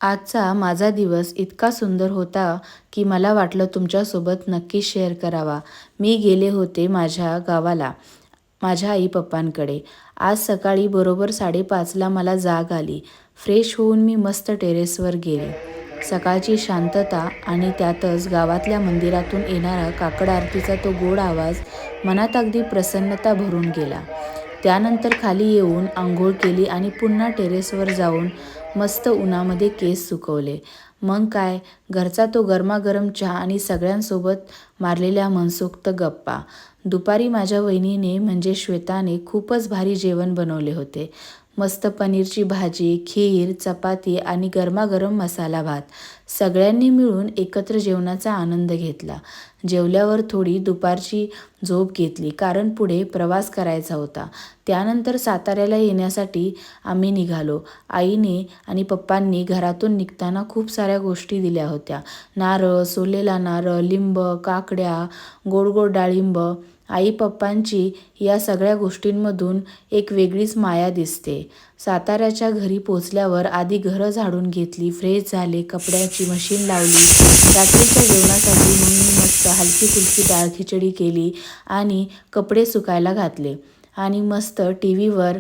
आजचा माझा दिवस इतका सुंदर होता की मला वाटलं तुमच्यासोबत नक्की शेअर करावा. मी गेले होते माझ्या गावाला, माझ्या आई-पप्पांकडे. आज सकाळी बरोबर 5:30ला मला जाग आली. फ्रेश होऊन मी मस्त टेरेसवर गेले. सकाळची शांतता आणि त्यातच गावातल्या मंदिरातून येणारा काकड आरतीचा तो गोड आवाज मनात अगदी प्रसन्नता भरून गेला. त्यानंतर खाली येऊन अंघोळ केली आणि पुन्हा टेरेसवर जाऊन मस्त उन्हामध्ये केस सुकवले. मग काय, घरचा तो गरमागरम चहा आणि सगळ्यांसोबत मारलेल्या मनसोक्त गप्पा. दुपारी माझ्या वहिनीने म्हणजे श्वेताने खूपच भारी जेवण बनवले होते. मस्त पनीरची भाजी, खीर, चपाती आणि गरमागरम मसाला भात. सगळ्यांनी मिळून एकत्र जेवणाचा आनंद घेतला. जेवल्यावर थोडी दुपारची झोप घेतली कारण पुढे प्रवास करायचा होता. त्यानंतर साताऱ्याला येण्यासाठी आम्ही निघालो. आईने आणि पप्पांनी घरातून निघताना खूप साऱ्या गोष्टी दिल्या होत्या. नारळ, सोललेला नारळ, लिंब, काकड्या, गोड गोड डाळिंब. आई-पप्पांची या सगळ्या गोष्टींमधून एक वेगळीच माया दिसते. साताऱ्याच्या घरी पोचल्यावर आधी घरं झाडून घेतली, फ्रेश झाले, कपड्याची मशीन लावली. रात्रीच्या जेवणासाठी मग मी मस्त हलकी-फुलकी डाळ खिचडी केली आणि कपडे सुकायला घातले. आणि मस्त टीव्हीवर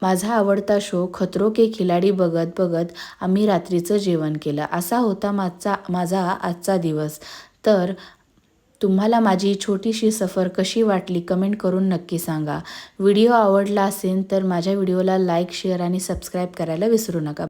माझा आवडता शो खतरों के खिलाडी बघत बघत आम्ही रात्रीचं जेवण केलं. असा होता माझा आजचा दिवस. तर तुम्हाला माझी छोटीशी सफर कशी वाटली कमेंट करून नक्की सांगा. व्हिडिओ आवडला असेल तर माझ्या व्हिडिओला लाईक, शेअर आणि सबस्क्राईब करायला विसरू नका.